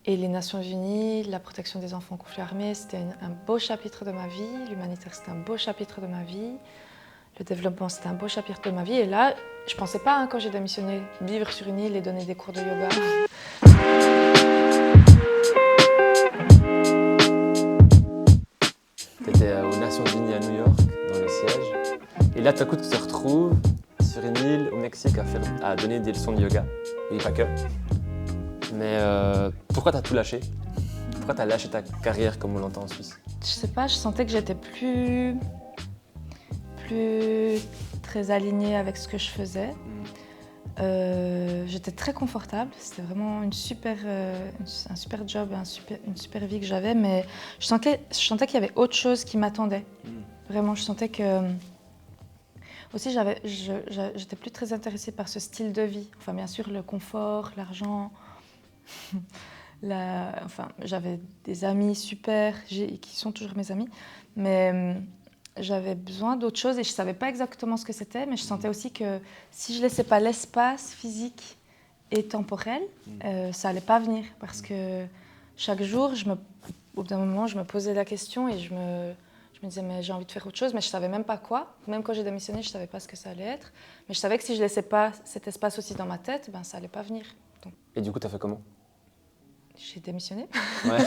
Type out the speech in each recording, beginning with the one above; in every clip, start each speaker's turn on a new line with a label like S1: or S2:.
S1: Et les Nations Unies, la protection des enfants en conflit armé, c'était un beau chapitre de ma vie. L'humanitaire, c'était un beau chapitre de ma vie. Le développement, c'était un beau chapitre de ma vie. Et là, je pensais pas, quand j'ai démissionné, vivre sur une île et donner des cours de yoga.
S2: Tu étais aux Nations Unies à New York, dans le siège. Et là, tout à coup, tu te retrouves sur une île au Mexique à donner des leçons de yoga. Et pas que. Mais pourquoi tu as tout lâché? Pourquoi tu as lâché ta carrière comme on l'entend en Suisse?
S1: Je sais pas, je sentais que j'étais plus très alignée avec ce que je faisais. J'étais très confortable, c'était vraiment un super job, une super vie que j'avais, mais je sentais qu'il y avait autre chose qui m'attendait. Vraiment, je sentais que... Aussi, j'étais plus très intéressée par ce style de vie. Enfin, bien sûr, le confort, l'argent. J'avais des amis super, qui sont toujours mes amis, mais j'avais besoin d'autre chose et je ne savais pas exactement ce que c'était, mais je sentais aussi que si je ne laissais pas l'espace physique et temporel, ça n'allait pas venir parce que chaque jour, au bout d'un moment, je me posais la question et je me disais, mais j'ai envie de faire autre chose, mais je ne savais même pas quoi. Même quand j'ai démissionné, je ne savais pas ce que ça allait être. Mais je savais que si je ne laissais pas cet espace aussi dans ma tête, ben, ça n'allait pas venir. Donc,
S2: Et du coup, tu as fait comment?
S1: j'ai démissionné.
S2: Ouais.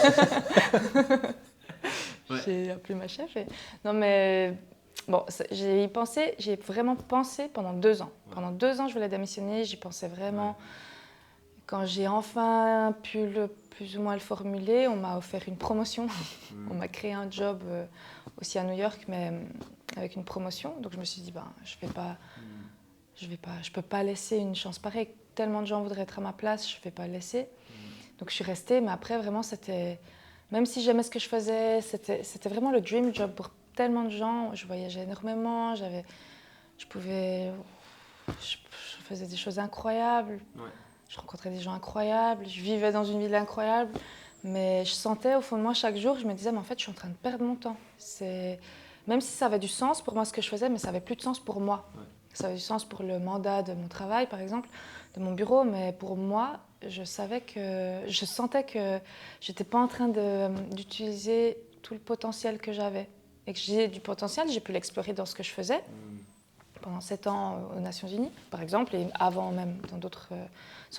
S1: J'ai appelé ma chef. Non, mais bon, j'ai vraiment pensé pendant 2 ans. Ouais. Pendant 2 ans, je voulais démissionner, j'y pensais vraiment. Ouais. Quand j'ai enfin pu plus ou moins le formuler, on m'a offert une promotion. On m'a créé un job aussi à New York, mais avec une promotion. Donc je me suis dit, ben, je peux pas laisser une chance pareille. Tellement de gens voudraient être à ma place, je vais pas le laisser. Donc je suis restée, mais après vraiment c'était, même si j'aimais ce que je faisais, c'était vraiment le dream job pour tellement de gens. Je voyageais énormément, je faisais des choses incroyables. Ouais. Je rencontrais des gens incroyables, je vivais dans une ville incroyable, mais je sentais au fond de moi chaque jour, je me disais, mais en fait, je suis en train de perdre mon temps. Même si ça avait du sens pour moi ce que je faisais, mais ça n'avait plus de sens pour moi. Ouais. Ça avait du sens pour le mandat de mon travail, par exemple, de mon bureau, mais pour moi, je sentais que j'étais pas en train d'utiliser tout le potentiel que j'avais. Et que j'ai du potentiel, j'ai pu l'explorer dans ce que je faisais. Pendant 7 ans aux Nations Unies, par exemple, et avant même dans d'autres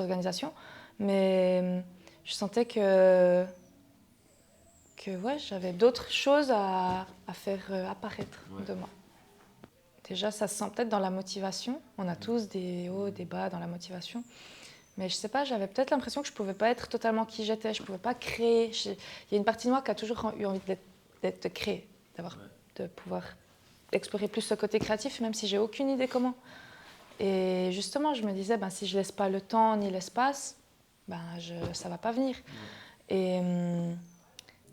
S1: organisations. Mais je sentais que ouais, j'avais d'autres choses à faire apparaître de moi. Déjà, ça se sent peut-être dans la motivation. On a tous des hauts, des bas dans la motivation. Mais je sais pas, j'avais peut-être l'impression que je pouvais pas être totalement qui j'étais. Je pouvais pas créer. Il y a une partie de moi qui a toujours eu envie de créer, de pouvoir explorer plus ce côté créatif, même si j'ai aucune idée comment. Et justement, je me disais, ben, si je laisse pas le temps ni l'espace, ben, ça va pas venir. Et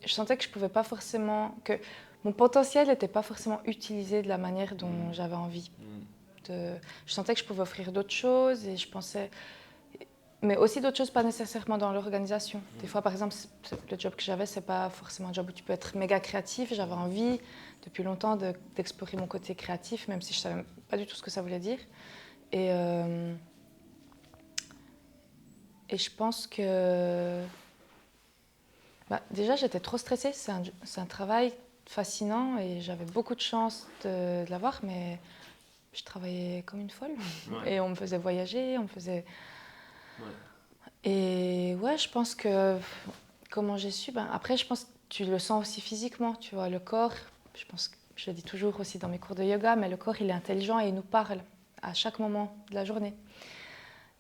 S1: je sentais que je pouvais pas forcément, que mon potentiel n'était pas forcément utilisé de la manière dont j'avais envie. Je sentais que je pouvais offrir d'autres choses et je pensais, mais aussi d'autres choses pas nécessairement dans l'organisation. Des fois, par exemple, le job que j'avais, c'est pas forcément un job où tu peux être méga créatif. J'avais envie depuis longtemps d'explorer mon côté créatif, même si je savais pas du tout ce que ça voulait dire. Et je pense que déjà j'étais trop stressée. C'est un travail fascinant et j'avais beaucoup de chance de l'avoir, mais je travaillais comme une folle. Ouais. Et on me faisait voyager, on me faisait... Ouais. Et ouais, je pense que comment j'ai su, après je pense que tu le sens aussi physiquement, tu vois, le corps, je pense que je le dis toujours aussi dans mes cours de yoga, mais le corps il est intelligent et il nous parle à chaque moment de la journée.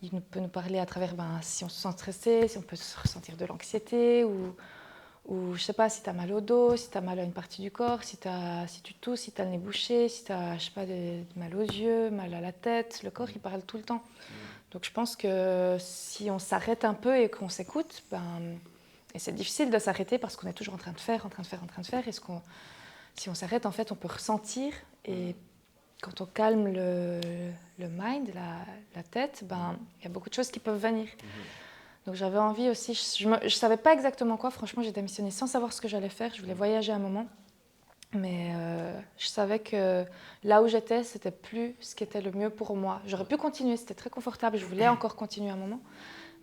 S1: Il peut nous parler à travers si on se sent stressé, si on peut ressentir de l'anxiété ou je sais pas, si tu as mal au dos, si tu as mal à une partie du corps, si tu tousses, si tu as le nez bouché, si tu as, je sais pas, mal aux yeux, mal à la tête. Le corps, il parle tout le temps. Donc je pense que si on s'arrête un peu et qu'on s'écoute, et c'est difficile de s'arrêter parce qu'on est toujours en train de faire. Et si on s'arrête, en fait, on peut ressentir. Et quand on calme le mind, la tête, y a beaucoup de choses qui peuvent venir. Donc j'avais envie aussi, je ne savais pas exactement quoi, franchement j'ai démissionné sans savoir ce que j'allais faire, je voulais voyager un moment, mais je savais que là où j'étais, c'était plus ce qui était le mieux pour moi. J'aurais pu continuer, c'était très confortable, je voulais encore continuer un moment,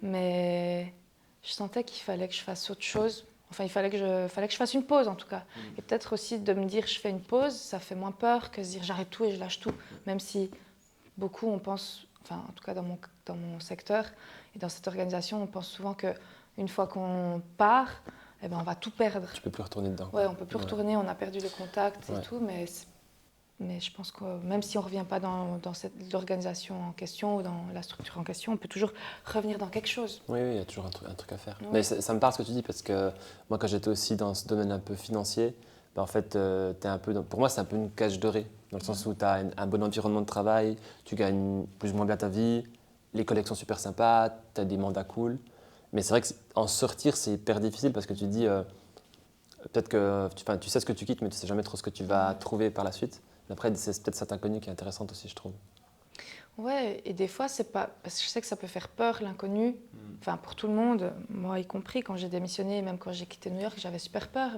S1: mais je sentais qu'il fallait que je fasse autre chose. Enfin, fallait que je fasse une pause en tout cas. Et peut-être aussi de me dire je fais une pause, ça fait moins peur que de se dire j'arrête tout et je lâche tout. Même si beaucoup, on pense, enfin en tout cas dans mon secteur et dans cette organisation, on pense souvent qu'une fois qu'on part, eh ben, on va tout perdre.
S2: Tu peux plus retourner dedans.
S1: Ouais, on peut plus retourner, on a perdu le contact et tout, mais je pense que même si on ne revient pas dans l'organisation en question ou dans la structure en question, on peut toujours revenir dans quelque chose.
S2: Oui, il y a toujours un truc à faire.
S1: Oui.
S2: Mais ça me parle ce que tu dis parce que moi, quand j'étais aussi dans ce domaine un peu financier, en fait, t'es un peu pour moi, c'est un peu une cage dorée, dans le sens où tu as un bon environnement de travail, tu gagnes plus ou moins bien ta vie, les collègues sont super sympas, tu as des mandats cool. Mais c'est vrai qu'en sortir, c'est hyper difficile parce que tu te dis, peut-être que tu sais ce que tu quittes, mais tu ne sais jamais trop ce que tu vas trouver par la suite. Mais après, c'est peut-être cette inconnue qui est intéressante aussi, je trouve.
S1: Ouais, et des fois, c'est pas. Parce que je sais que ça peut faire peur, l'inconnu. Enfin, pour tout le monde, moi y compris, quand j'ai démissionné, même quand j'ai quitté New York, j'avais super peur.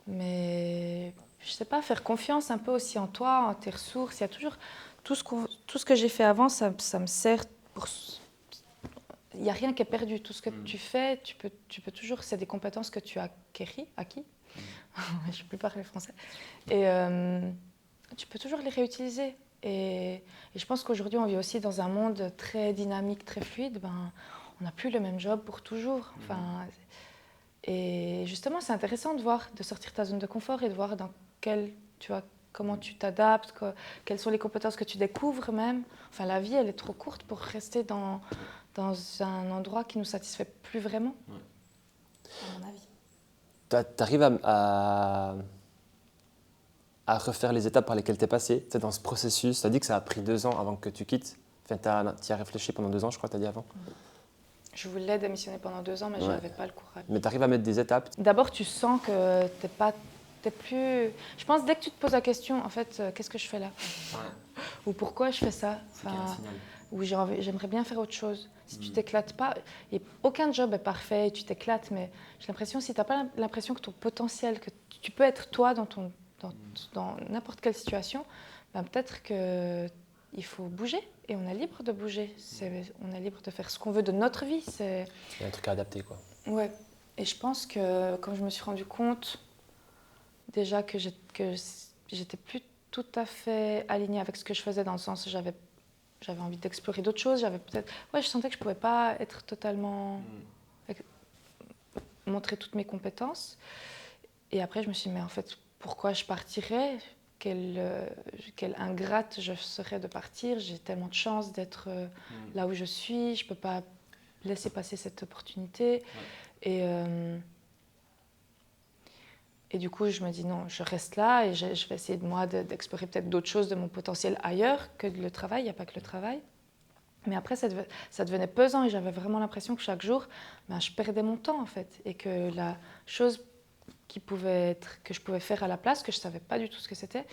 S1: Mais je sais pas, faire confiance un peu aussi en toi, en tes ressources. Il y a toujours. Tout ce que j'ai fait avant, ça me sert pour. Il n'y a rien qui est perdu. Tout ce que tu fais, tu peux toujours. C'est des compétences que tu as acquis. Je ne sais plus parler français. Et tu peux toujours les réutiliser. Et je pense qu'aujourd'hui, on vit aussi dans un monde très dynamique, très fluide. On n'a plus le même job pour toujours. Enfin, et justement, c'est intéressant de sortir de ta zone de confort et de voir comment tu t'adaptes, quelles sont les compétences que tu découvres même. Enfin, la vie, elle est trop courte pour rester dans un endroit qui ne nous satisfait plus vraiment, à mon avis.
S2: Tu arrives à refaire les étapes par lesquelles tu es passé, dans ce processus. Tu as dit que ça a pris 2 ans avant que tu quittes. Enfin, tu y as réfléchi pendant 2 ans, je crois que tu as dit avant.
S1: Je voulais démissionner pendant 2 ans, mais je n'avais pas le courage.
S2: Mais tu arrives à mettre des étapes.
S1: D'abord, tu sens que t'es plus... Je pense dès que tu te poses la question, en fait, qu'est-ce que je fais là ? Ou pourquoi je fais ça ? Ou j'aimerais bien faire autre chose. Si tu t'éclates pas, et aucun job est parfait et tu t'éclates, mais j'ai l'impression, si tu n'as pas l'impression que ton potentiel, que tu peux être toi dans n'importe quelle situation, peut-être qu'il faut bouger et on est libre de bouger. On est libre de faire ce qu'on veut de notre vie. Il
S2: y a un truc à adapter, quoi.
S1: Ouais. Et je pense que quand je me suis rendu compte déjà que j'étais plus tout à fait alignée avec ce que je faisais, dans le sens où j'avais envie d'explorer d'autres choses. Je sentais que je pouvais pas être totalement montrer toutes mes compétences. Et après, je me suis dit, mais en fait, pourquoi je partirais ? Quelle ingrate je serais de partir. J'ai tellement de chance d'être là où je suis. Je peux pas laisser passer cette opportunité. Et du coup, je me dis non, je reste là et je vais essayer d'explorer peut-être d'autres choses de mon potentiel ailleurs que le travail. Il n'y a pas que le travail. Mais après, ça devenait pesant et j'avais vraiment l'impression que chaque jour, je perdais mon temps en fait. Et que la chose que je pouvais faire à la place, que je ne savais pas du tout ce que c'était,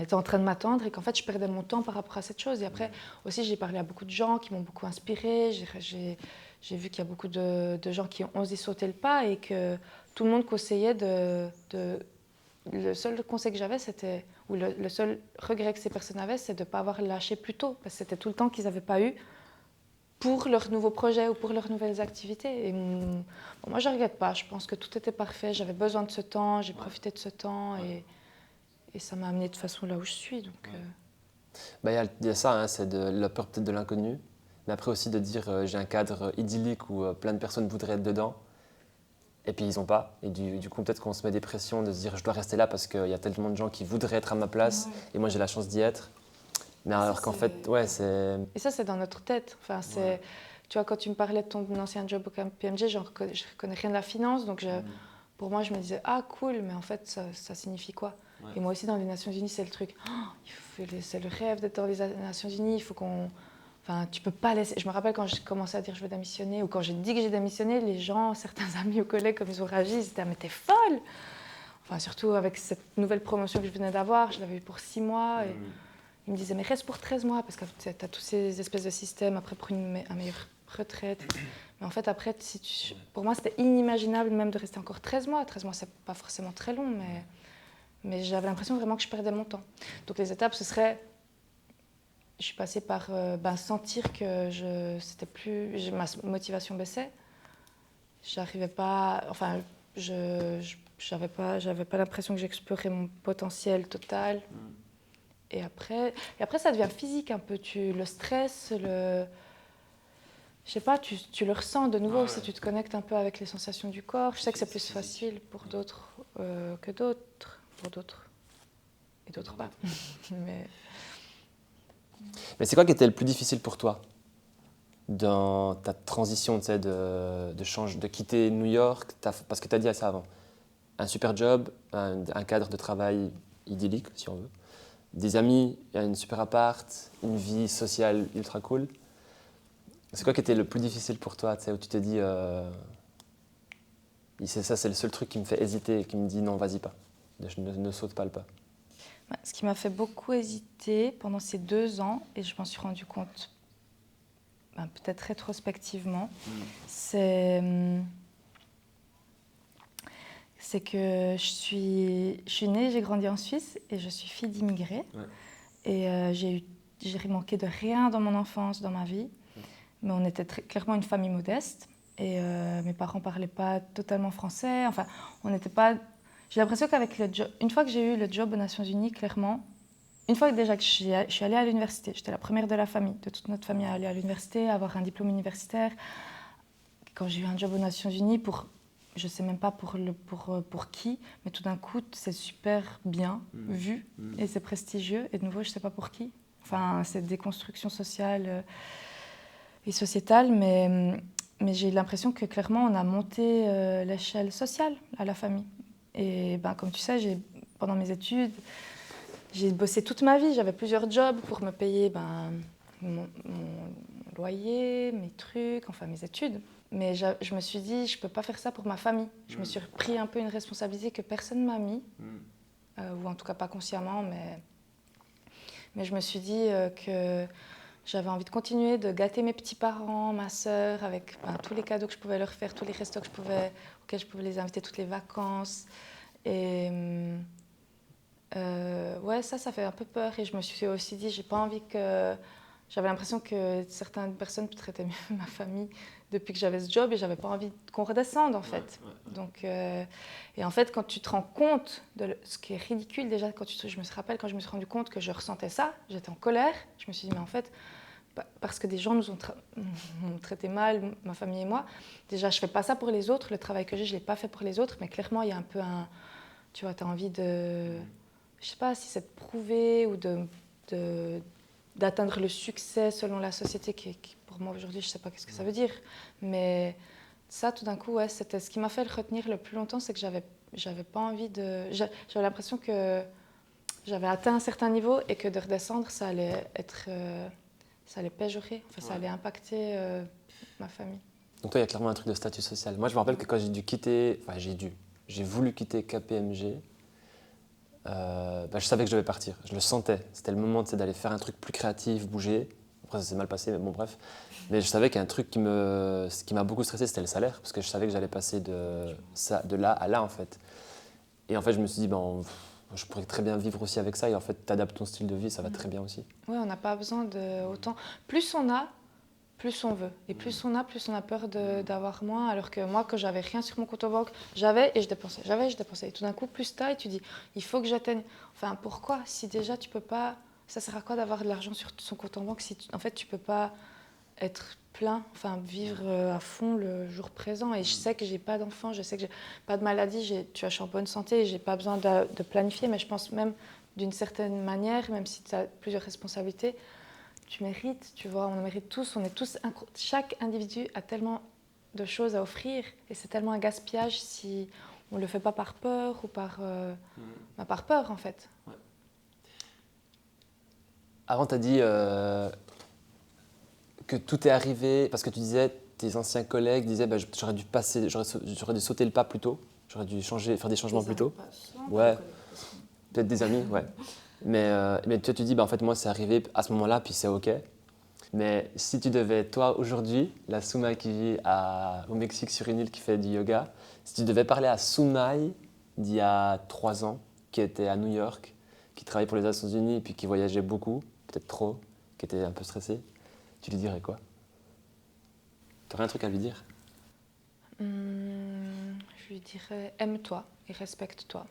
S1: était en train de m'attendre et qu'en fait, je perdais mon temps par rapport à cette chose. Et après, aussi, j'ai parlé à beaucoup de gens qui m'ont beaucoup inspirée. J'ai vu qu'il y a beaucoup de gens qui ont osé sauter le pas et que tout le monde conseillait le seul conseil que j'avais, ou le seul regret que ces personnes avaient, c'est de ne pas avoir lâché plus tôt, parce que c'était tout le temps qu'ils n'avaient pas eu pour leurs nouveaux projets ou pour leurs nouvelles activités. Et moi, je ne regrette pas. Je pense que tout était parfait. J'avais besoin de ce temps, j'ai profité de ce temps et ça m'a amené de façon là où je suis. Donc,
S2: y a ça, c'est la peur peut-être de l'inconnu, mais après aussi de dire j'ai un cadre idyllique où plein de personnes voudraient être dedans. Et puis ils n'ont pas. Et du coup, peut-être qu'on se met des pressions de se dire je dois rester là parce qu'il y a tellement de gens qui voudraient être à ma place et moi j'ai la chance d'y être. Mais alors qu'en fait, c'est...
S1: Et ça, c'est dans notre tête. Enfin, tu vois, quand tu me parlais de ton ancien job au PMG, je ne connais rien de la finance. Donc pour moi, je me disais ah cool, mais en fait, ça signifie quoi ? Et moi aussi, dans les Nations Unies, c'est le truc. C'est le rêve d'être dans les Nations Unies. Il faut qu'on... Enfin, tu peux pas laisser... Je me rappelle quand j'ai commencé à dire je veux démissionner, ou quand j'ai dit que j'ai démissionné, les gens, certains amis ou collègues, comme ils ont réagi, ils étaient mais t'es folle. Enfin, surtout avec cette nouvelle promotion que je venais d'avoir, je l'avais eu pour 6 mois. Et ils me disaient mais reste pour 13 mois, parce que tu as tous ces espèces de systèmes après pour une meilleure retraite. Mais en fait, après, pour moi, c'était inimaginable même de rester encore 13 mois. 13 mois, c'est pas forcément très long, mais j'avais l'impression vraiment que je perdais mon temps. Donc les étapes, ce serait... Je suis passée par sentir que ma motivation baissait, j'arrivais pas, enfin, j'avais pas l'impression que j'explorais mon potentiel total. Et après, ça devient physique un peu. Le stress, je sais pas, tu le ressens de nouveau si tu te connectes un peu avec les sensations du corps. Je sais que c'est plus facile pour d'autres que d'autres, pour d'autres et d'autres pas.
S2: Mais c'est quoi qui était le plus difficile pour toi dans ta transition, tu sais, de quitter New York, parce que tu as dit ça avant, un super job, un cadre de travail idyllique, si on veut, des amis, une super appart, une vie sociale ultra cool. C'est quoi qui était le plus difficile pour toi, tu sais, où tu t'es dit, c'est ça, c'est le seul truc qui me fait hésiter et qui me dit non, vas-y pas, ne saute pas le pas.
S1: Ce qui m'a fait beaucoup hésiter pendant ces 2 ans, et je m'en suis rendu compte peut-être rétrospectivement, c'est que je suis née, j'ai grandi en Suisse et je suis fille d'immigrés. Et j'ai manqué de rien dans mon enfance, dans ma vie. Mais on était clairement une famille modeste. Et mes parents ne parlaient pas totalement français. Enfin, on n'était pas... J'ai l'impression qu'avec le job... Une fois que j'ai eu le job aux Nations Unies, clairement, une fois déjà que je suis allée à l'université, j'étais la première de la famille, de toute notre famille à aller à l'université, à avoir un diplôme universitaire. Quand j'ai eu un job aux Nations Unies, je ne sais même pas pour qui, mais tout d'un coup, c'est super bien vu et c'est prestigieux. Et de nouveau, je ne sais pas pour qui. Enfin, c'est des constructions sociales et sociétales, mais j'ai l'impression que clairement, on a monté l'échelle sociale à la famille. Et comme tu sais, pendant mes études, j'ai bossé toute ma vie. J'avais plusieurs jobs pour me payer mon loyer, mes trucs, enfin mes études. Mais je me suis dit, je ne peux pas faire ça pour ma famille. Je me suis pris un peu une responsabilité que personne ne m'a mis, ou en tout cas pas consciemment, mais je me suis dit que j'avais envie de continuer de gâter mes petits-parents, ma sœur, avec tous les cadeaux que je pouvais leur faire, tous les restos auxquels je pouvais les inviter, toutes les vacances. Et ouais, ça fait un peu peur. Et je me suis aussi dit, j'ai pas envie que... J'avais l'impression que certaines personnes traitaient mieux ma famille depuis que j'avais ce job et j'avais pas envie qu'on redescende en fait. Donc, et en fait, quand tu te rends compte de ce qui est ridicule déjà, je me rappelle quand je me suis rendu compte que je ressentais ça, j'étais en colère. Je me suis dit, mais en fait, parce que des gens nous ont traité mal, ma famille et moi, déjà je fais pas ça pour les autres, le travail que j'ai, je l'ai pas fait pour les autres, mais clairement il y a un peu tu vois, t'as envie de, je sais pas si c'est de prouver ou d'atteindre le succès selon la société qui pour moi aujourd'hui, je ne sais pas qu'est-ce que ça veut dire. Mais ça, tout d'un coup, ouais, c'était ce qui m'a fait le retenir le plus longtemps, c'est que j'avais pas envie de... J'avais l'impression que j'avais atteint un certain niveau et que de redescendre, ça allait péjorer, enfin, ça allait impacter ma famille.
S2: Donc toi, il y a clairement un truc de statut social. Moi, je me rappelle que quand j'ai voulu quitter KPMG, je savais que je devais partir, je le sentais. C'était le moment d'aller faire un truc plus créatif, bouger. Après, ça s'est mal passé, mais bon, bref. Mais je savais qu'un truc qui m'a beaucoup stressé, c'était le salaire, parce que je savais que j'allais passer de là à là, en fait. Et en fait, je me suis dit, je pourrais très bien vivre aussi avec ça, et en fait, tu adaptes ton style de vie, ça va très bien aussi.
S1: Oui, on n'a pas besoin de autant. Plus on a, plus on veut. Et plus on a peur d'avoir moins. Alors que moi, quand j'avais rien sur mon compte en banque, j'avais et je dépensais. Et tout d'un coup, plus tu as et tu dis, il faut que j'atteigne. Enfin, pourquoi? Si déjà tu peux pas... Ça sert à quoi d'avoir de l'argent sur son compte en banque si en fait tu peux pas être plein, enfin vivre à fond le jour présent. Et je sais que j'ai pas d'enfant, je sais que j'ai pas de maladie, je suis en bonne santé et j'ai pas besoin de planifier. Mais je pense même d'une certaine manière, même si tu as plusieurs responsabilités, tu mérites, tu vois, on mérite tous, chaque individu a tellement de choses à offrir et c'est tellement un gaspillage si on ne le fait pas par peur ou par peur en fait. Ouais.
S2: Avant, tu as dit que tout est arrivé parce que tu disais, tes anciens collègues disaient j'aurais dû sauter le pas plus tôt, j'aurais dû faire des changements plus tôt. Ouais, peut-être des amis, ouais. Mais toi, tu dis, en fait, moi, c'est arrivé à ce moment-là, puis c'est OK. Mais si tu devais, toi, aujourd'hui, la Soumaï qui vit au Mexique sur une île qui fait du yoga, si tu devais parler à Soumaï d'il y a 3 ans, qui était à New York, qui travaillait pour les Nations Unies, puis qui voyageait beaucoup, peut-être trop, qui était un peu stressée, tu lui dirais quoi? Tu aurais un truc à lui dire?
S1: Je lui dirais aime-toi et respecte-toi.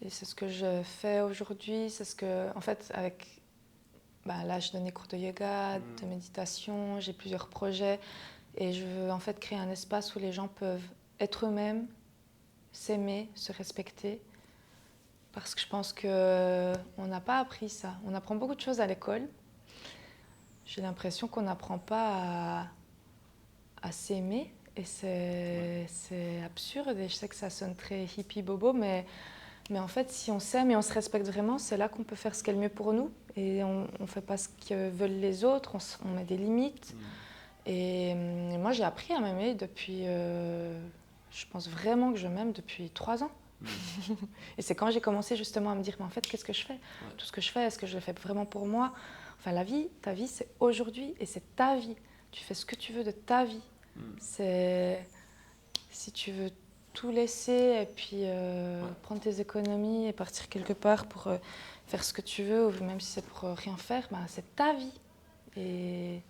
S1: Et c'est ce que je fais aujourd'hui. C'est ce que, en fait, avec là, je donne des cours de yoga, de méditation, j'ai plusieurs projets. Et je veux en fait créer un espace où les gens peuvent être eux-mêmes, s'aimer, se respecter. Parce que je pense qu'on n'a pas appris ça. On apprend beaucoup de choses à l'école. J'ai l'impression qu'on n'apprend pas à s'aimer. Et c'est absurde. Et je sais que ça sonne très hippie bobo, mais en fait, si on s'aime et on se respecte vraiment, c'est là qu'on peut faire ce qui est le mieux pour nous. Et on ne fait pas ce que veulent les autres, on met des limites. Et moi, j'ai appris à m'aimer depuis... je pense vraiment que je m'aime depuis 3 ans. Et c'est quand j'ai commencé justement à me dire, mais en fait, qu'est-ce que je fais ? Tout ce que je fais, est-ce que je le fais vraiment pour moi ? Enfin, la vie, ta vie, c'est aujourd'hui et c'est ta vie. Tu fais ce que tu veux de ta vie. C'est... Si tu veux tout laisser et puis prendre tes économies et partir quelque part pour faire ce que tu veux, ou même si c'est pour rien faire, c'est ta vie. Et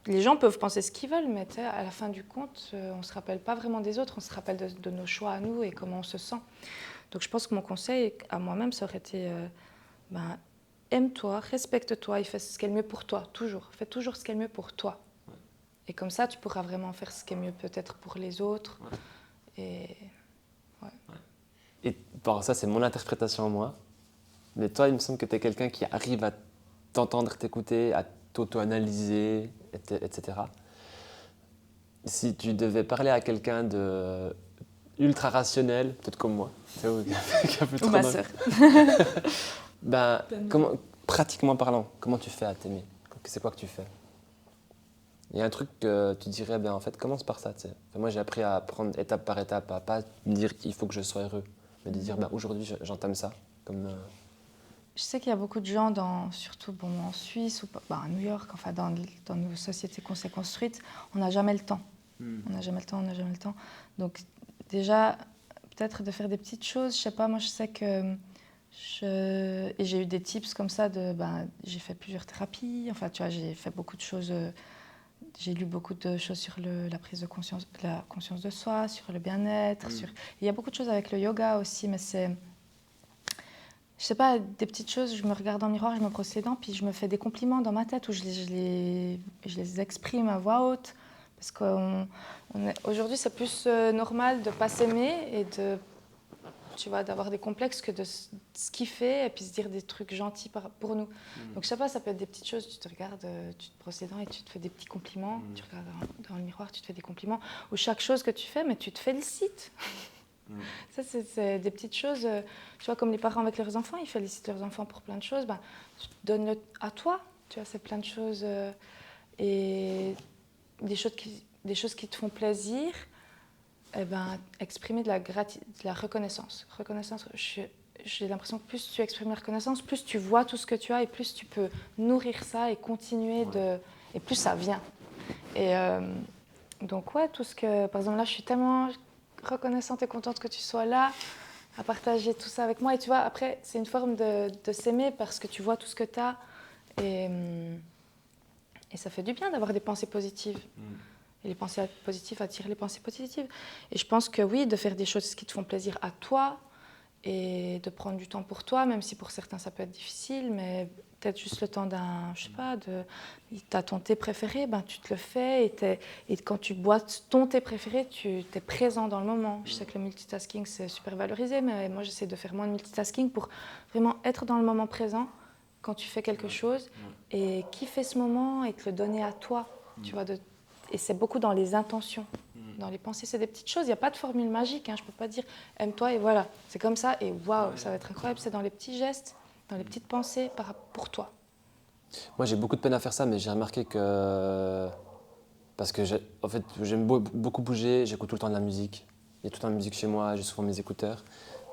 S1: les gens peuvent penser ce qu'ils veulent, mais à la fin du compte, on ne se rappelle pas vraiment des autres, on se rappelle de nos choix à nous et comment on se sent. Donc je pense que mon conseil à moi-même, ça aurait été aime-toi, respecte-toi et fais ce qui est le mieux pour toi, toujours. Fais toujours ce qui est le mieux pour toi. Et comme ça, tu pourras vraiment faire ce qui est mieux peut-être pour les autres. Et
S2: bon, ça, c'est mon interprétation à moi. Mais toi, il me semble que tu es quelqu'un qui arrive à t'entendre, t'écouter, à t'auto-analyser, etc. Si tu devais parler à quelqu'un de ultra rationnel, peut-être comme moi,
S1: ou ma sœur.
S2: Pratiquement parlant, comment tu fais à t'aimer ? C'est quoi que tu fais ? Il y a un truc que tu dirais, en fait, commence par ça. Moi, j'ai appris à prendre étape par étape, à pas me dire il faut que je sois heureux, mais de dire aujourd'hui, j'entame ça.
S1: Je sais qu'il y a beaucoup de gens, surtout en Suisse ou à New York, enfin dans nos sociétés qu'on s'est construites, on n'a jamais le temps. On n'a jamais le temps. Donc déjà, peut-être de faire des petites choses. Je sais pas, moi je sais que et j'ai eu des tips comme ça j'ai fait plusieurs thérapies. Enfin, tu vois, j'ai fait beaucoup de choses. J'ai lu beaucoup de choses sur la prise de conscience, la conscience de soi, sur le bien-être. Il y a beaucoup de choses avec le yoga aussi, mais c'est... Je sais pas, des petites choses, je me regarde dans le miroir, je me brosse les dents, puis je me fais des compliments dans ma tête où je les exprime à voix haute. Parce qu'aujourd'hui, c'est plus normal de ne pas s'aimer et d'avoir des complexes que de se kiffer et puis se dire des trucs gentils pour nous. Donc je sais pas, ça peut être des petites choses, tu te regardes, tu te brosses les dents et tu te fais des petits compliments, tu regardes dans le miroir, tu te fais des compliments, ou chaque chose que tu fais, mais tu te félicites. Ça, c'est des petites choses, tu vois, comme les parents avec leurs enfants, ils félicitent leurs enfants pour plein de choses, tu te donnes à toi, tu vois, c'est plein de choses, et des choses qui te font plaisir, exprimer de la reconnaissance. J'ai l'impression que plus tu exprimes la reconnaissance, plus tu vois tout ce que tu as et plus tu peux nourrir ça et continuer et plus ça vient. Et donc tout ce que... Par exemple, là, je suis tellement reconnaissante et contente que tu sois là, à partager tout ça avec moi. Et tu vois, après, c'est une forme de s'aimer parce que tu vois tout ce que tu as. Et ça fait du bien d'avoir des pensées positives. Et les pensées positives attirent les pensées positives. Et je pense que oui, de faire des choses qui te font plaisir à toi et de prendre du temps pour toi, même si pour certains ça peut être difficile, mais peut-être juste le temps t'as ton thé préféré, tu te le fais et quand tu bois ton thé préféré, tu es présent dans le moment. Je sais que le multitasking c'est super valorisé, mais moi j'essaie de faire moins de multitasking pour vraiment être dans le moment présent quand tu fais quelque chose et kiffer ce moment et te le donner à toi, tu vois, et c'est beaucoup dans les intentions. Dans les pensées, c'est des petites choses. Il n'y a pas de formule magique. Je ne peux pas dire « aime-toi » et voilà. C'est comme ça et waouh, ça va être incroyable. C'est dans les petits gestes, dans les petites pensées pour toi.
S2: Moi, j'ai beaucoup de peine à faire ça, mais j'ai remarqué que... Parce que j'aime beaucoup bouger, j'écoute tout le temps de la musique. Il y a tout le temps de la musique chez moi, j'ai souvent mes écouteurs.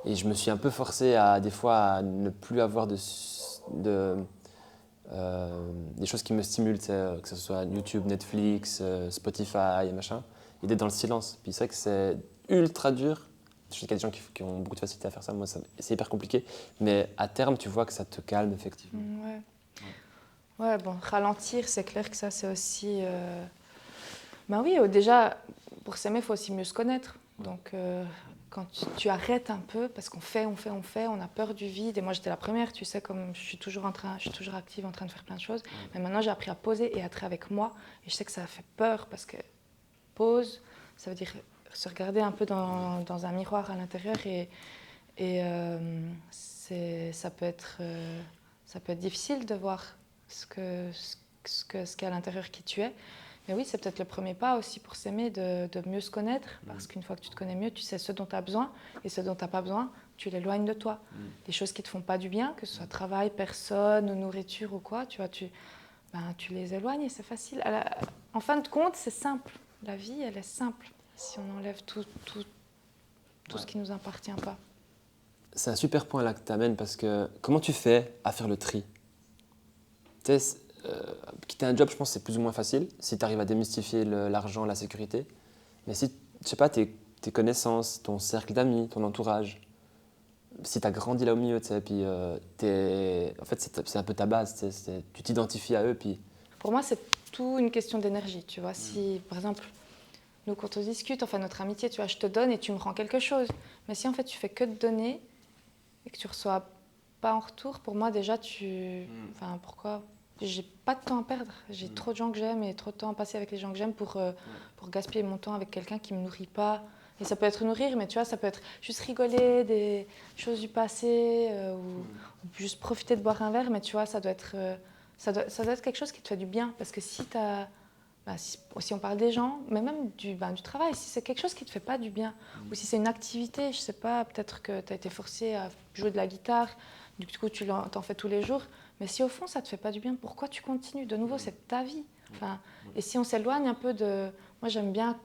S2: Et je me suis un peu forcé des fois à ne plus avoir des choses qui me stimulent, que ce soit YouTube, Netflix, Spotify et machin, et d'être dans le silence. Puis c'est vrai que c'est ultra dur. Je sais qu'il y a des gens qui ont beaucoup de facilité à faire ça, moi c'est hyper compliqué, mais à terme tu vois que ça te calme effectivement.
S1: Ouais, ralentir, c'est clair que ça c'est aussi... Ben oui, déjà, pour s'aimer, il faut aussi mieux se connaître. Donc, quand tu arrêtes un peu, parce qu'on fait, on a peur du vide. Et moi, j'étais la première, tu sais, comme je suis toujours active, en train de faire plein de choses. Mais maintenant, j'ai appris à poser et à être avec moi. Et je sais que ça fait peur, parce que pause, ça veut dire se regarder un peu dans un miroir à l'intérieur. Et ça peut être difficile de voir ce qu'il y a à l'intérieur qui tu es. Mais oui, c'est peut-être le premier pas aussi pour s'aimer, de mieux se connaître. Parce qu'une fois que tu te connais mieux, tu sais ce dont tu as besoin. Et ce dont tu n'as pas besoin, tu l'éloignes de toi. Les choses qui ne te font pas du bien, que ce soit travail, personne, nourriture ou quoi, tu les éloignes et c'est facile. En fin de compte, c'est simple. La vie, elle est simple. Si on enlève tout ce qui ne nous appartient pas.
S2: C'est un super point là que tu amènes parce que comment tu fais à faire le tri? Tu sais, quitter un job, je pense que c'est plus ou moins facile si tu arrives à démystifier l'argent, la sécurité. Mais si, je sais pas, tes connaissances, ton cercle d'amis, ton entourage, si tu as grandi là au milieu, tu sais, puis en fait, c'est un peu ta base, tu t'identifies à eux. Puis...
S1: Pour moi, c'est tout une question d'énergie, tu vois. Si, par exemple, nous, quand on discute, enfin, notre amitié, tu vois, je te donne et tu me rends quelque chose. Mais si, en fait, tu fais que de donner et que tu reçois pas en retour, pour moi, déjà, Enfin, pourquoi? J'ai pas de temps à perdre. J'ai trop de gens que j'aime et trop de temps à passer avec les gens que j'aime pour gaspiller mon temps avec quelqu'un qui me nourrit pas. Et ça peut être nourrir, mais tu vois, ça peut être juste rigoler des choses du passé ou juste profiter de boire un verre. Mais tu vois, ça doit être quelque chose qui te fait du bien. Parce que si si on parle des gens, mais même du travail, si c'est quelque chose qui ne te fait pas du bien, ou si c'est une activité, je ne sais pas, peut-être que tu as été forcé à jouer de la guitare, du coup tu t'en fais tous les jours, mais si au fond ça ne te fait pas du bien, pourquoi tu continues? De nouveau, c'est ta vie. Enfin, et si on s'éloigne un peu de... Moi j'aime bien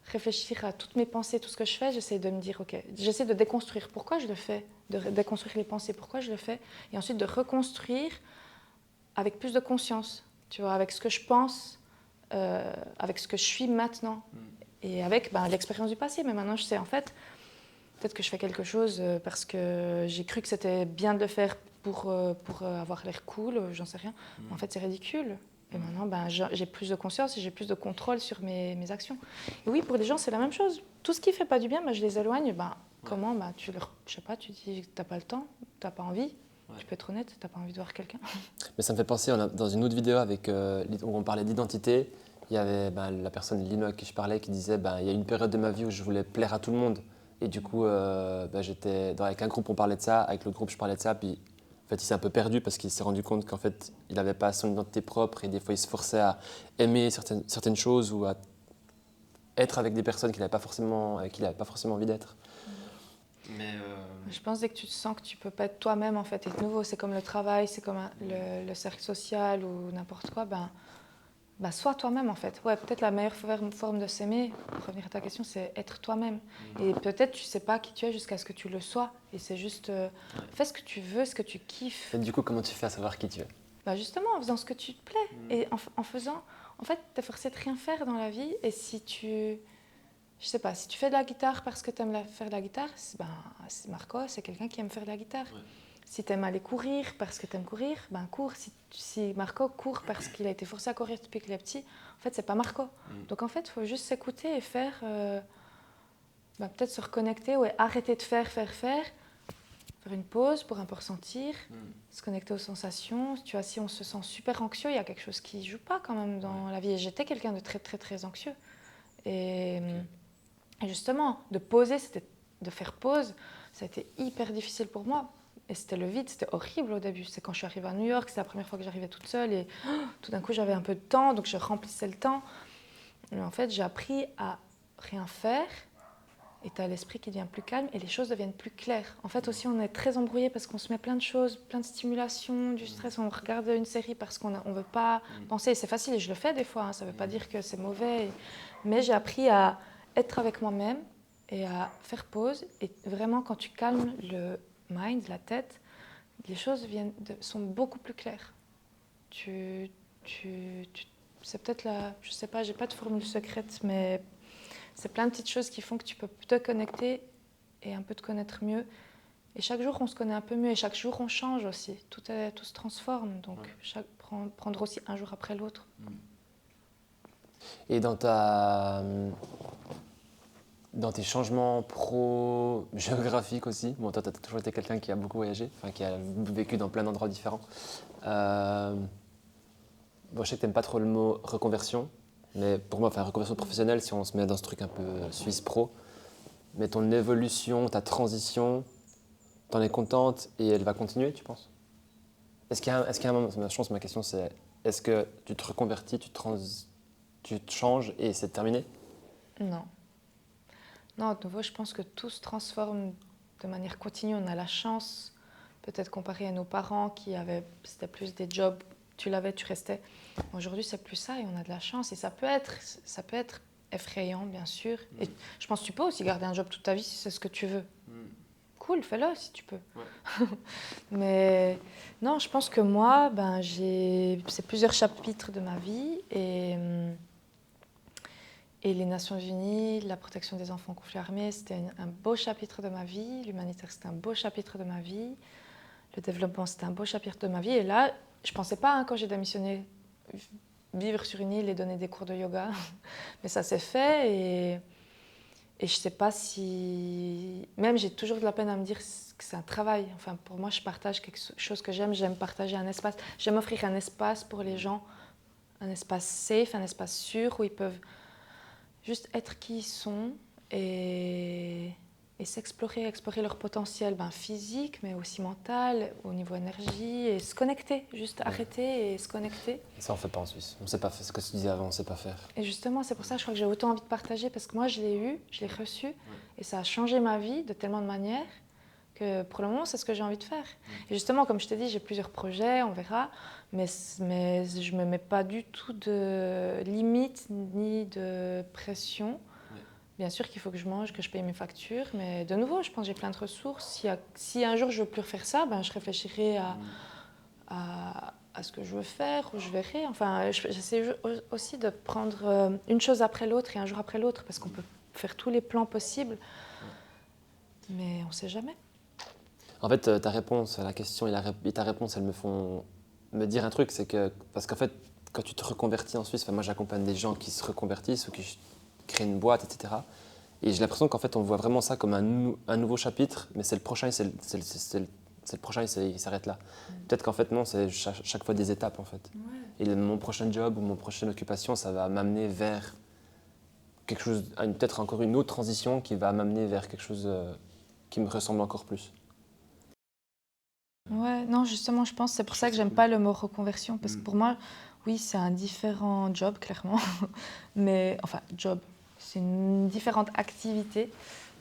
S1: réfléchir à toutes mes pensées, tout ce que je fais, j'essaie de me dire, ok, j'essaie de déconstruire pourquoi je le fais, de déconstruire les pensées, pourquoi je le fais, et ensuite de reconstruire avec plus de conscience, tu vois, avec ce que je pense, avec ce que je suis maintenant et avec l'expérience du passé. Mais maintenant, je sais, en fait, peut-être que je fais quelque chose parce que j'ai cru que c'était bien de le faire pour avoir l'air cool, j'en sais rien. En fait, c'est ridicule. Et maintenant, j'ai plus de conscience et j'ai plus de contrôle sur mes actions. Et oui, pour les gens, c'est la même chose. Tout ce qui ne fait pas du bien, je les éloigne. Comment je sais pas, tu dis que tu n'as pas le temps, tu n'as pas envie. Tu peux être honnête, tu n'as pas envie de voir quelqu'un.
S2: Mais ça me fait penser, dans une autre vidéo où on parlait d'identité, il y avait la personne Lino à qui je parlais qui disait il y a une période de ma vie où je voulais plaire à tout le monde. Et du coup, j'étais avec un groupe, on parlait de ça, avec l'autre groupe, je parlais de ça. Puis en fait, il s'est un peu perdu parce qu'il s'est rendu compte qu'en fait, il n'avait pas son identité propre et des fois, il se forçait à aimer certaines choses ou à être avec des personnes qu'il n'avait pas forcément envie d'être.
S1: Mais je pense que tu te sens que tu peux pas être toi-même en fait. Et de nouveau, c'est comme le travail, c'est comme le cercle social ou n'importe quoi. Sois toi-même en fait. Ouais, peut-être la meilleure forme de s'aimer, pour revenir à ta question, c'est être toi-même. Et peut-être tu sais pas qui tu es jusqu'à ce que tu le sois. Et c'est juste fais ce que tu veux, ce que tu kiffes.
S2: Et du coup, comment tu fais à savoir qui tu es?
S1: Justement, en faisant ce que tu te plais. Et en faisant... En fait, t'es forcé de rien faire dans la vie. Et si tu... Je sais pas, si tu fais de la guitare parce que tu aimes faire de la guitare, Marco, c'est quelqu'un qui aime faire de la guitare. Ouais. Si tu aimes aller courir parce que tu aimes courir, cours. Si Marco court parce qu'il a été forcé à courir depuis qu'il est petit, en fait, c'est pas Marco. Donc en fait, il faut juste s'écouter et faire... peut-être se reconnecter, arrêter de faire une pause pour un peu ressentir, se connecter aux sensations. Tu vois, si on se sent super anxieux, il y a quelque chose qui joue pas quand même dans la vie. Et j'étais quelqu'un de très, très, très anxieux. Et justement, de poser, de faire pause, ça a été hyper difficile pour moi. Et c'était le vide, c'était horrible au début. C'est quand je suis arrivée à New York, c'était la première fois que j'arrivais toute seule. Et tout d'un coup, j'avais un peu de temps, donc je remplissais le temps. Et en fait, j'ai appris à rien faire. Et tu as l'esprit qui devient plus calme et les choses deviennent plus claires. En fait, aussi, on est très embrouillé parce qu'on se met plein de choses, plein de stimulation, du stress. On regarde une série parce qu'on ne veut pas penser. C'est facile et je le fais des fois, ça ne veut pas dire que c'est mauvais. Mais j'ai appris à être avec moi-même et à faire pause. Et vraiment, quand tu calmes le mind, la tête, les choses sont beaucoup plus claires. C'est peut-être je ne sais pas, je n'ai pas de formule secrète, mais c'est plein de petites choses qui font que tu peux te connecter et un peu te connaître mieux. Et chaque jour, on se connaît un peu mieux et chaque jour, on change aussi. Tout se transforme, donc prendre aussi un jour après l'autre.
S2: Et dans tes changements pro-géographiques aussi, bon, toi, tu as toujours été quelqu'un qui a beaucoup voyagé, enfin, qui a vécu dans plein d'endroits différents. Bon, je sais que tu n'aimes pas trop le mot reconversion, mais pour moi, enfin, reconversion professionnelle, si on se met dans ce truc un peu Suisse pro, mais ton évolution, ta transition, t'en es contente et elle va continuer, tu penses? Est-ce qu'il y a un moment, je pense que ma question c'est, est-ce que tu te reconvertis, tu te changes et c'est terminé?
S1: Non. Non, de nouveau, je pense que tout se transforme de manière continue. On a la chance, peut-être comparé à nos parents c'était plus des jobs, tu l'avais, tu restais. Aujourd'hui, c'est plus ça et on a de la chance. Et ça peut être effrayant, bien sûr. Et je pense que tu peux aussi garder un job toute ta vie si c'est ce que tu veux. Cool, fais-le si tu peux.
S2: Ouais.
S1: Mais non, je pense que moi, c'est plusieurs chapitres de ma vie et les Nations Unies, la protection des enfants en conflit armé, c'était un beau chapitre de ma vie. L'humanitaire, c'était un beau chapitre de ma vie. Le développement, c'était un beau chapitre de ma vie. Et là, je ne pensais pas, quand j'ai démissionné, vivre sur une île et donner des cours de yoga. Mais ça s'est fait et je ne sais pas si... Même j'ai toujours de la peine à me dire que c'est un travail. Enfin, pour moi, je partage quelque chose que j'aime. J'aime partager un espace. J'aime offrir un espace pour les gens. Un espace safe, un espace sûr où ils peuvent juste être qui ils sont et explorer leur potentiel physique, mais aussi mental, au niveau énergie, et se connecter, juste arrêter et se connecter.
S2: Ça, on ne fait pas en Suisse. On ne sait pas faire ce que tu disais avant, on ne sait pas faire.
S1: Et justement, c'est pour ça que je crois que j'ai autant envie de partager, parce que moi, je l'ai reçu, et ça a changé ma vie de tellement de manières que pour le moment, c'est ce que j'ai envie de faire. Et justement, comme je t'ai dit, j'ai plusieurs projets, on verra, mais je ne me mets pas du tout de limite ni de pression. Bien sûr qu'il faut que je mange, que je paye mes factures, mais de nouveau, je pense que j'ai plein de ressources. Si un jour je ne veux plus refaire ça, je réfléchirai à ce que je veux faire, où je verrai. Enfin, j'essaie aussi de prendre une chose après l'autre et un jour après l'autre, parce qu'on peut faire tous les plans possibles, mais on ne sait jamais.
S2: En fait, ta réponse à la question et ta réponse, elles me font me dire un truc, c'est que, parce qu'en fait, quand tu te reconvertis en Suisse, moi j'accompagne des gens qui se reconvertissent ou qui créent une boîte, etc. Et j'ai l'impression qu'en fait, on voit vraiment ça comme un nouveau chapitre, mais c'est le prochain, c'est le prochain, il s'arrête là. Peut-être qu'en fait, non, c'est chaque fois des étapes, en fait. Ouais. Et mon prochain job ou mon prochaine occupation, ça va m'amener vers quelque chose, peut-être encore une autre transition qui va m'amener vers quelque chose qui me ressemble encore plus.
S1: Ouais, non, justement, je pense c'est pour ça que j'aime pas le mot reconversion, parce que pour moi, oui, c'est un différent job, clairement, mais enfin, job, c'est une différente activité,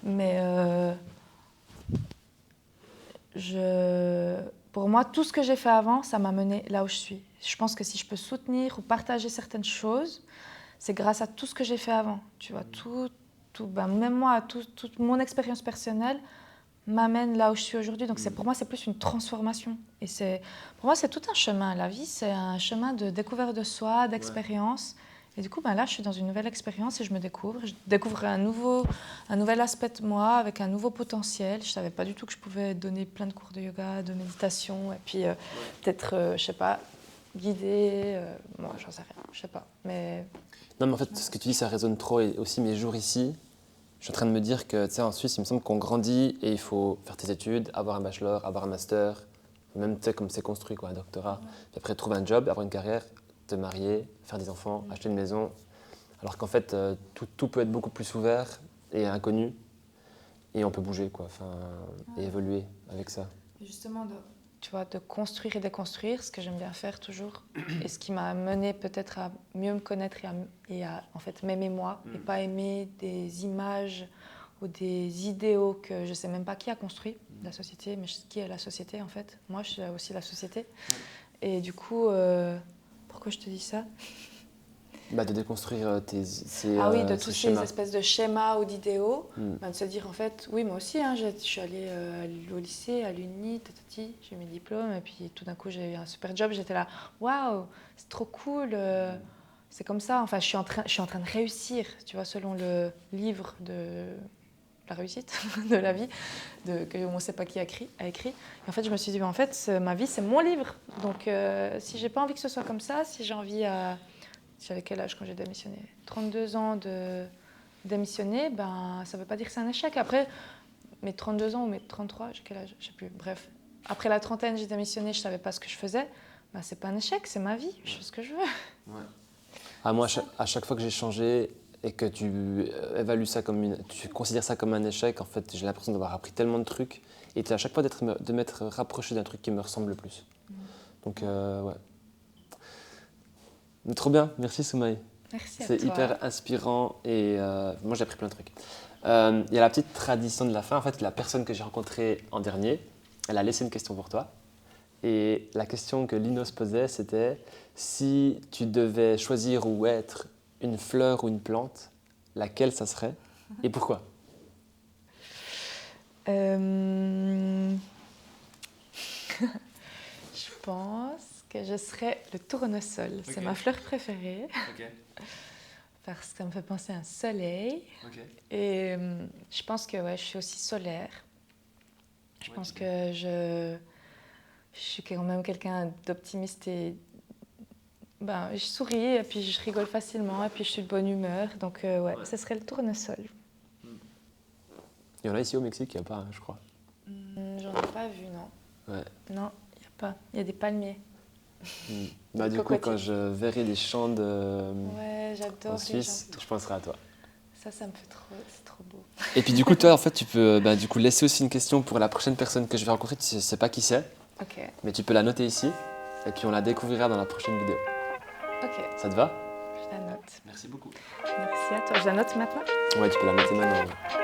S1: mais pour moi, tout ce que j'ai fait avant, ça m'a mené là où je suis. Je pense que si je peux soutenir ou partager certaines choses, c'est grâce à tout ce que j'ai fait avant. Tu vois, même moi, toute mon expérience personnelle m'amène là où je suis aujourd'hui. Donc pour moi, c'est plus une transformation. Et pour moi, c'est tout un chemin. La vie, c'est un chemin de découverte de soi, d'expérience. Ouais. Et du coup, là, je suis dans une nouvelle expérience et je me découvre. Je découvre un nouvel aspect de moi avec un nouveau potentiel. Je ne savais pas du tout que je pouvais donner plein de cours de yoga, de méditation. Et puis, peut-être, je sais pas, guider. Moi, j'en sais rien, je sais pas. Mais...
S2: Non, mais en fait, ce que tu dis, ça résonne trop. Et aussi, mes jours ici, je suis en train de me dire que, tu sais, en Suisse, il me semble qu'on grandit et il faut faire tes études, avoir un bachelor, avoir un master, même, tu sais, comme c'est construit, quoi, un doctorat. Ouais. Puis après, trouver un job, avoir une carrière, te marier, faire des enfants, acheter une maison. Alors qu'en fait, tout peut être beaucoup plus ouvert et inconnu. Et on peut bouger, quoi, et évoluer avec ça.
S1: Et justement, tu vois, de construire et déconstruire, ce que j'aime bien faire toujours, et ce qui m'a mené peut-être à mieux me connaître et à en fait, m'aimer moi, et pas aimer des images ou des idéaux que je ne sais même pas qui a construit, la société, mais qui est la société en fait. Moi, je suis aussi la société. Et du coup, pourquoi je te dis ça ?
S2: De déconstruire
S1: de tous ces espèces de schémas ou d'idéaux, de se dire en fait, oui, moi aussi, je suis allée au lycée, à l'Uni, j'ai eu mes diplômes, et puis tout d'un coup, j'ai eu un super job, j'étais là, waouh, c'est trop cool, c'est comme ça, enfin, je suis en train de réussir, tu vois, selon le livre de la réussite de la vie, on ne sait pas qui a écrit. Et en fait, je me suis dit, en fait, ma vie, c'est mon livre, donc si j'ai pas envie que ce soit comme ça, si j'ai envie J'avais quel âge quand j'ai démissionné? 32 ans de démissionner, ben, ça ne veut pas dire que c'est un échec. Après, mes 32 ans ou mes 33, j'ai quel âge? Je ne sais plus. Bref, après la trentaine, j'ai démissionné, je ne savais pas ce que je faisais. Ben, ce n'est pas un échec, c'est ma vie, je fais ce que je veux.
S2: Ouais. Ah, moi, à chaque fois que j'ai changé et que tu évalues ça tu considères ça comme un échec, en fait, j'ai l'impression d'avoir appris tellement de trucs et à chaque fois de m'être rapproché d'un truc qui me ressemble le plus. Donc, ouais. Mais trop bien, merci Soumaï.
S1: Merci à toi.
S2: C'est hyper inspirant et moi j'ai appris plein de trucs. Il y a la petite tradition de la fin. En fait, la personne que j'ai rencontrée en dernier, elle a laissé une question pour toi. Et la question que Lino se posait, c'était si tu devais choisir ou être une fleur ou une plante, laquelle ça serait et pourquoi?
S1: Je pense que je serais le tournesol. Okay. C'est ma fleur préférée. Okay. Parce que ça me fait penser à un soleil. Okay. Et je pense que ouais, je suis aussi solaire. Je pense que je suis quand même quelqu'un d'optimiste et ben, je souris et puis je rigole facilement et puis je suis de bonne humeur. Donc ouais, ce serait le tournesol.
S2: Il y en a ici au Mexique, il n'y a pas, hein, je crois.
S1: J'en ai pas vu, non.
S2: Ouais.
S1: Non, il n'y a pas. Il y a des palmiers.
S2: Bah, du coup, quand je verrai des champs
S1: j'adore
S2: en Suisse, je penserai à toi.
S1: Ça me fait trop, c'est trop beau.
S2: Et puis du coup, toi, en fait, tu peux du coup, laisser aussi une question pour la prochaine personne que je vais rencontrer. Tu ne sais pas qui c'est, mais tu peux la noter ici et puis on la découvrira dans la prochaine vidéo.
S1: Ok.
S2: Ça te va?
S1: Je la note.
S2: Merci beaucoup.
S1: Merci à toi. Je la note maintenant?
S2: Ouais, tu peux la noter maintenant. Ouais.